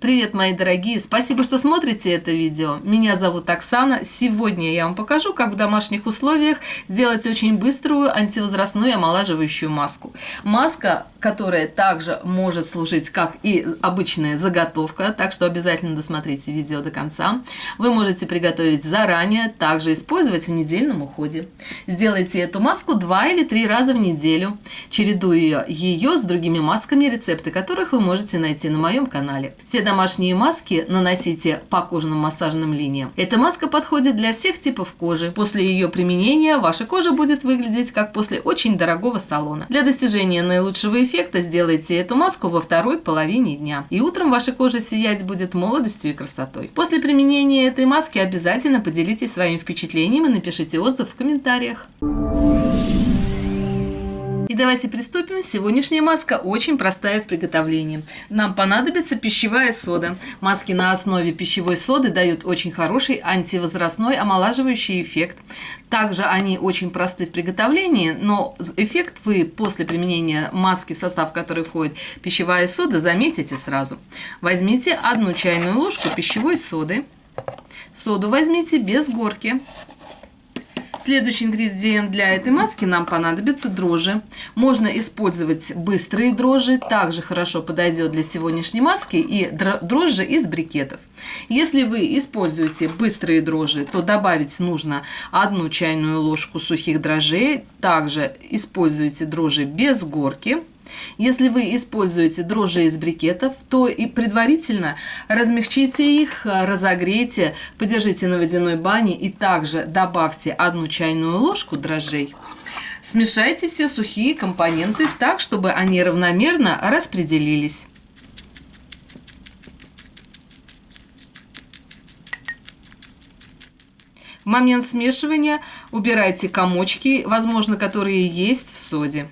Привет, мои дорогие! Спасибо, что смотрите это видео. Меня зовут Оксана. Сегодня я вам покажу, как в домашних условиях сделать очень быструю антивозрастную омолаживающую маску. Маска, которая также может служить как и обычная заготовка, так что обязательно досмотрите видео до конца. Вы можете приготовить заранее, также использовать в недельном уходе. Сделайте эту маску 2 или 3 раза в неделю, чередуя ее с другими масками, рецепты которых вы можете найти на моем канале. Все домашние маски наносите по кожным массажным линиям. Эта маска подходит для всех типов кожи. После ее применения ваша кожа будет выглядеть как после очень дорогого салона. Для достижения наилучшего эффекта сделайте эту маску во второй половине дня. И утром ваша кожа сиять будет молодостью и красотой. После применения этой маски обязательно поделитесь своим впечатлением и напишите отзыв в комментариях. И давайте приступим. Сегодняшняя маска очень простая в приготовлении. Нам понадобится пищевая сода. Маски на основе пищевой соды дают очень хороший антивозрастной омолаживающий эффект. Также они очень просты в приготовлении, но эффект вы после применения маски, в состав которой входит пищевая сода, заметите сразу. Возьмите 1 чайную ложку пищевой соды. Соду возьмите без горки. Следующий ингредиент для этой маски нам понадобятся дрожжи. Можно использовать быстрые дрожжи, также хорошо подойдет для сегодняшней маски и дрожжи из брикетов. Если вы используете быстрые дрожжи, то добавить нужно 1 чайную ложку сухих дрожжей. Также используйте дрожжи без горки. Если вы используете дрожжи из брикетов, то и предварительно размягчите их, разогрейте, подержите на водяной бане и также добавьте 1 чайную ложку дрожжей. Смешайте все сухие компоненты так, чтобы они равномерно распределились. В момент смешивания убирайте комочки, возможно, которые есть в соде.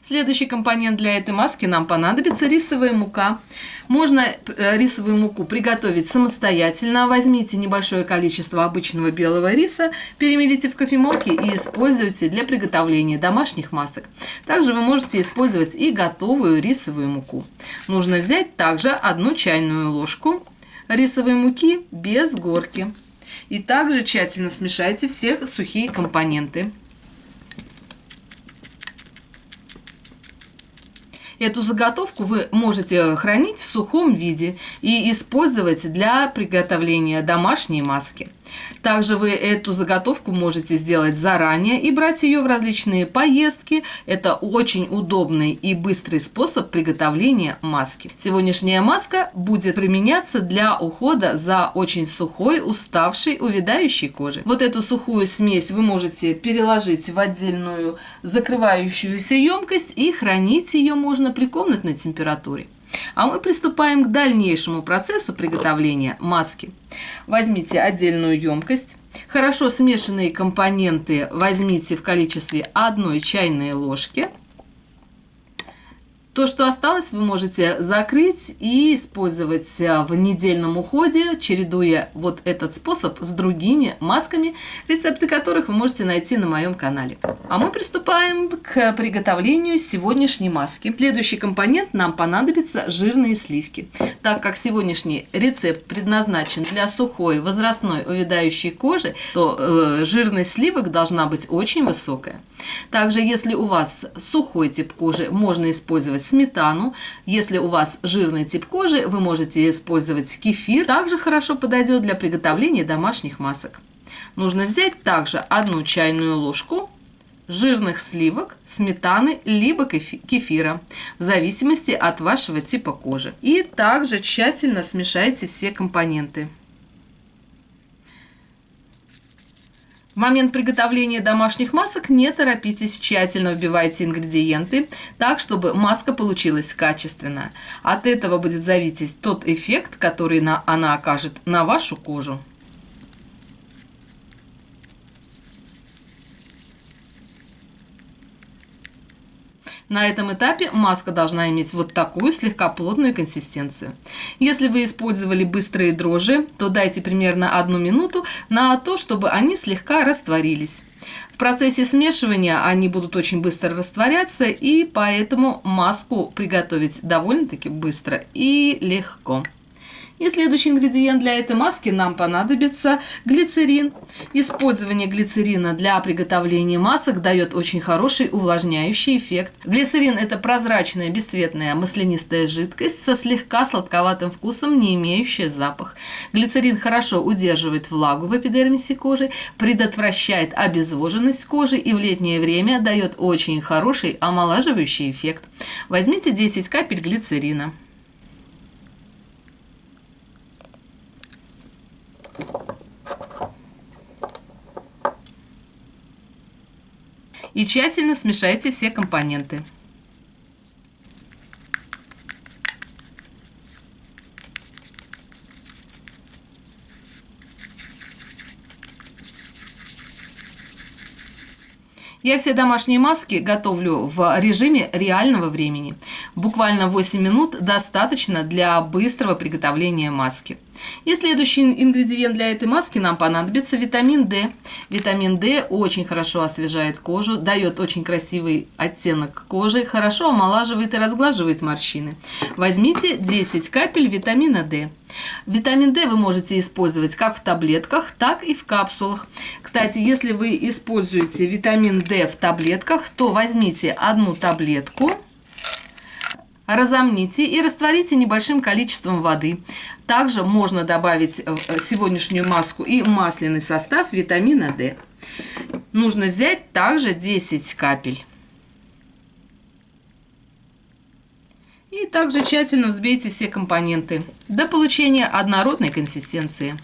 Следующий компонент для этой маски нам понадобится рисовая мука. Можно рисовую муку приготовить самостоятельно. Возьмите небольшое количество обычного белого риса, перемелите в кофемолке и используйте для приготовления домашних масок. Также вы можете использовать и готовую рисовую муку. Нужно взять также 1 чайную ложку рисовой муки без горки. И также тщательно смешайте все сухие компоненты. Эту заготовку вы можете хранить в сухом виде и использовать для приготовления домашней маски. Также вы эту заготовку можете сделать заранее и брать ее в различные поездки. Это очень удобный и быстрый способ приготовления маски. Сегодняшняя маска будет применяться для ухода за очень сухой, уставшей, увядающей кожей. Вот эту сухую смесь вы можете переложить в отдельную закрывающуюся емкость и хранить ее можно при комнатной температуре. А мы приступаем к дальнейшему процессу приготовления маски. Возьмите отдельную емкость. Хорошо смешанные компоненты возьмите в количестве 1 чайной ложки. То, что осталось, вы можете закрыть и использовать в недельном уходе, чередуя вот этот способ с другими масками, рецепты которых вы можете найти на моем канале. А мы приступаем к приготовлению сегодняшней маски. Следующий компонент нам понадобится жирные сливки. Так как сегодняшний рецепт предназначен для сухой, возрастной, увядающей кожи, то жирность сливок должна быть очень высокая. Также, если у вас сухой тип кожи, можно использовать сметану. Если у вас жирный тип кожи, вы можете использовать кефир. Также хорошо подойдет для приготовления домашних масок. Нужно взять также 1 чайную ложку жирных сливок, сметаны, либо кефира, в зависимости от вашего типа кожи. И также тщательно смешайте все компоненты. В момент приготовления домашних масок не торопитесь, тщательно вбивайте ингредиенты так, чтобы маска получилась качественная. От этого будет зависеть тот эффект, который она окажет на вашу кожу. На этом этапе маска должна иметь вот такую слегка плотную консистенцию. Если вы использовали быстрые дрожжи, то дайте примерно 1 минуту на то, чтобы они слегка растворились. В процессе смешивания они будут очень быстро растворяться, и поэтому маску приготовить довольно-таки быстро и легко. И следующий ингредиент для этой маски нам понадобится глицерин. Использование глицерина для приготовления масок дает очень хороший увлажняющий эффект. Глицерин – это прозрачная, бесцветная маслянистая жидкость со слегка сладковатым вкусом, не имеющая запах. Глицерин хорошо удерживает влагу в эпидермисе кожи, предотвращает обезвоженность кожи и в летнее время дает очень хороший омолаживающий эффект. Возьмите 10 капель глицерина. И тщательно смешайте все компоненты. Я все домашние маски готовлю в режиме реального времени. Буквально 8 минут достаточно для быстрого приготовления маски. И следующий ингредиент для этой маски нам понадобится витамин D. Витамин D очень хорошо освежает кожу, дает очень красивый оттенок кожи, хорошо омолаживает и разглаживает морщины. Возьмите 10 капель витамина D. Витамин D вы можете использовать как в таблетках, так и в капсулах. Кстати, если вы используете витамин D в таблетках, то возьмите одну таблетку, разомните и растворите небольшим количеством воды. Также можно добавить в сегодняшнюю маску и масляный состав витамина D. Нужно взять также 10 капель. И также тщательно взбейте все компоненты до получения однородной консистенции.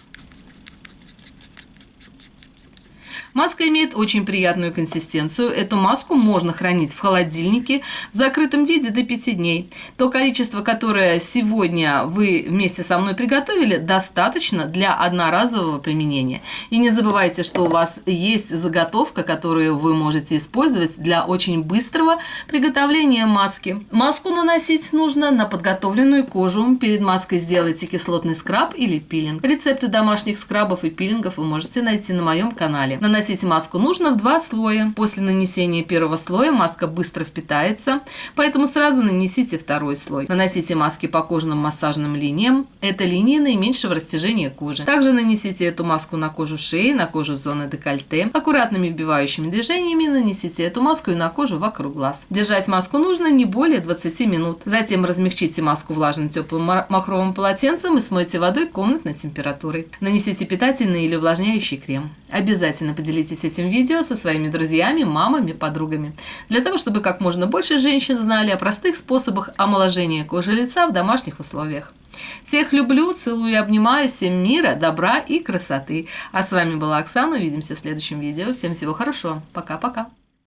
Маска имеет очень приятную консистенцию. Эту маску можно хранить в холодильнике в закрытом виде до 5 дней. То количество, которое сегодня вы вместе со мной приготовили, достаточно для одноразового применения. И не забывайте, что у вас есть заготовка, которую вы можете использовать для очень быстрого приготовления маски. Маску наносить нужно на подготовленную кожу. Перед маской сделайте кислотный скраб или пилинг. Рецепты домашних скрабов и пилингов вы можете найти на моем канале. Наносить маску нужно в 2 слоя. После нанесения первого слоя маска быстро впитается, поэтому сразу нанесите второй слой. Наносите маски по кожным массажным линиям. Это линии наименьшего растяжения кожи. Также нанесите эту маску на кожу шеи, на кожу зоны декольте. Аккуратными вбивающими движениями нанесите эту маску и на кожу вокруг глаз. Держать маску нужно не более 20 минут. Затем размягчите маску влажным теплым махровым полотенцем и смойте водой комнатной температуры. Нанесите питательный или увлажняющий крем. Обязательно поделитесь этим видео со своими друзьями, мамами, подругами, для того, чтобы как можно больше женщин знали о простых способах омоложения кожи лица в домашних условиях. Всех люблю, целую и обнимаю, всем мира, добра и красоты. А с вами была Оксана, увидимся в следующем видео. Всем всего хорошего, пока-пока.